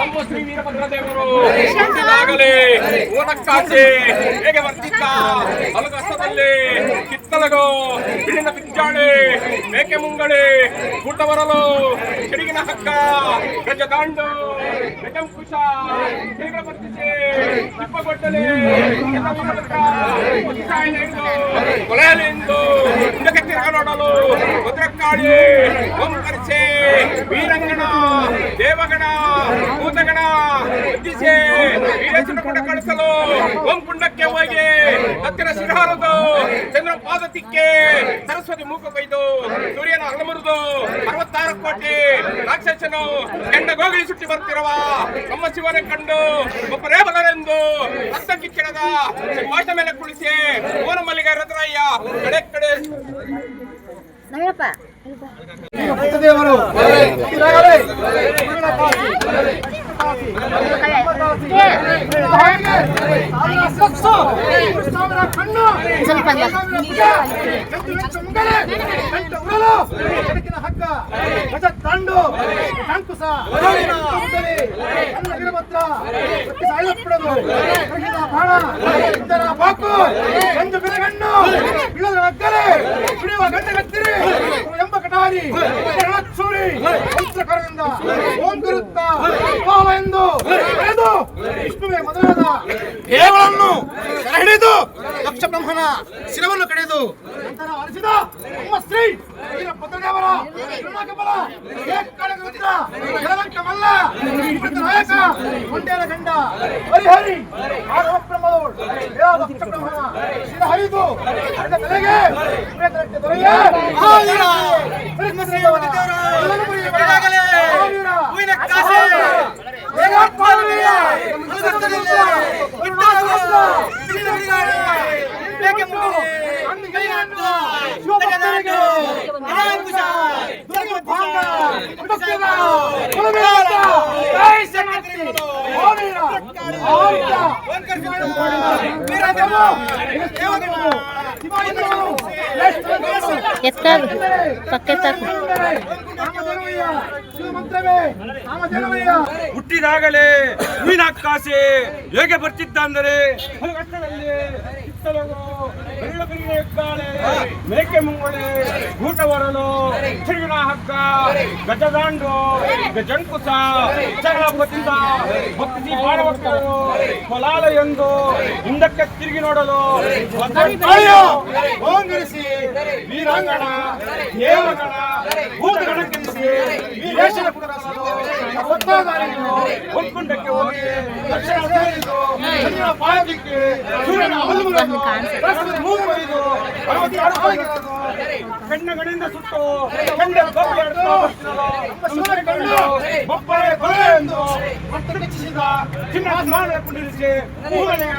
ನಮ್ಮ ಶ್ರೀ ವೀರಭದ್ರದೇವರು ಹುಟ್ಟಿದಾಗಲೇ ಓನಕ್ಕಾಚೆ ಹೇಗೆ ಬರ್ತಿದ್ದ ಹಲಗಸ್ತದಲ್ಲಿ ಕಿತ್ತಲಗೋ ಬಿಳಿನ ಬಿಚ್ಚಾಳೆ ಮೇಕೆ ಮುಂಗಳೆ ಊಟ ಬರಲು ಸಿಡಿಗಿನ ಹಕ್ಕ ಗಜದಾಂಡು ಗಜಂಕುಶ ಹೇಗೆ ಬರ್ತಿದ್ದೆ ತಿಪ್ಪಗೊಡ್ಡಲೆ ಕೊಲೆಯಲೆಂದು ಮುಂದಕ್ಕೆ ತಿರುಗ ನೋಡಲು ಭದ್ರಕಾಳಿ ಓಂಕರಿಸೆ ವೀರಂಗಣ ದೇವಗಣ ಭೂತಗಣ ಉದ್ದಿಸೆ ವೀರೇಶನ ಕೂಡ ಕಳಿಸಲು ಓಂ ಕುಂಡಕ್ಕೆ ಹೋಗಿ ಹತ್ತಿರ ಶಿರಹಾರದು ಚಂದ್ರ ಪಾದ ತಿಕ್ಕೆ ಸರಸ್ವತಿ ಮೂಕ ಕೊಯ್ದು ಸೂರ್ಯನ ಹಲಮುರಿದು 66 ಕೋಟಿ ರಾಕ್ಷಸನು ಕೆಂಡ ಗೋಗಳಿ ಸುಟ್ಟಿ ಬರ್ತಿರುವ ನಮ್ಮ ಶಿವನ ಕಂಡು ಒಬ್ಬರೇ ಬಲರೆಂದು ರಕ್ತ ಕಿಕ್ಕಿಡದ ಪಾಠ ಮೇಲೆ ಕುಳಿಸಿ ಓನ ಮಲ್ಲಿಗೆ ರದ್ರಯ್ಯ ಕಡೆ ಕಡೆ ದೇವರು ಹಗ್ಗ ಗಜ ತಂಡು ಶಂಕುಸ ವೀರಭದ್ರ ಸಾಯಲ್ಪಡೋದು ಬಾಣ ಇದರ ಬಾಕು ಒಂದು ಬಿರಗಣ್ಣು ಇಳದ ನಕ್ಕರೆ ಬಿಡುವ ಗಂಡಗತ್ತಿರಿ ಎಂಬ ಕಟಾರಿ ಸೂರಿ ಮಂತ್ರಕರದಿಂದ ಓಂ ಗುರುತ್ತ ಎಂದು ಕರೆದು ವಿಷ್ಣುವೆ ಮೊದಲಾದ ದೇವರನ್ನು ಹಿಡಿದು ದಕ್ಷ ಬ್ರಹ್ಮನ ಶಿರವನ್ನು ಕಡಿದು ನಂತರ ಅರಿಸಿದ ನಮ್ಮ ಶ್ರೀ ವೀರಭದ್ರದೇವರ ಕರುಣಾಕಬಲ ಏಕಕಾಲರುದ್ರ ಯಲವಂಕ ಮಲ್ಲ ನಾಯಕ ಒಂಡೇರ ಗಂಡ ಹರಿಹರಿ ಬ್ರಹ್ಮದೋಳ್ ದಕ್ಷ ಬ್ರಹ್ಮನ ಶಿರ ಹರಿದು ನನ್ನ ತಲೆಗೆ ದೊರೆಯ ಹುಟ್ಟಿದಾಗಲೇ ಮೀನಕ್ಕಾಸೆ ಹೇಗೆ ಬರ್ತಿದ್ದ ಅಂದರೆ ಮೇಕೆ ಮುಂಗಳೆ ಊಟ ಬರಲು ಸಿಡಿಗಿನ ಹಗ್ಗ ಗಜದಾಂಡು ಗಜಂಕುಸ ಚರಪತಿಂದ ಭಕ್ತಿ ಮಾಡುವವರು ಕೊಲಾಲ ಎಂದು ಹಿಂದಕ್ಕೆ ತಿರುಗಿ ನೋಡಲು ಓಂಗರಿಸಿ ವೀರಾಂಗಣ ದೇವಗಣ ಭೂತಗಣಕ್ಕೆನಿಸಿ ಈ ದೇಶದ ಪುಟರಸಲು ಒಕ್ಕುಂಡಕ್ಕೆ ಹೋಗಿ ದಕ್ಷಿಣ ಚಂದ್ರನ ಪಾದಕ್ಕೆ ಸೂರ್ಯನ ಅವಲಂಬನೆ ಕಣ್ಣಗಳಿಂದ ಸುಟ್ಟು ಬೊಪ್ಪರೆ ಕೊಲೆ ಎಂದು ಹೆಚ್ಚಿಸಿದ ಚಿನ್ನ ಕುಂಡಿರಿಸಿ ಹೋಗಿ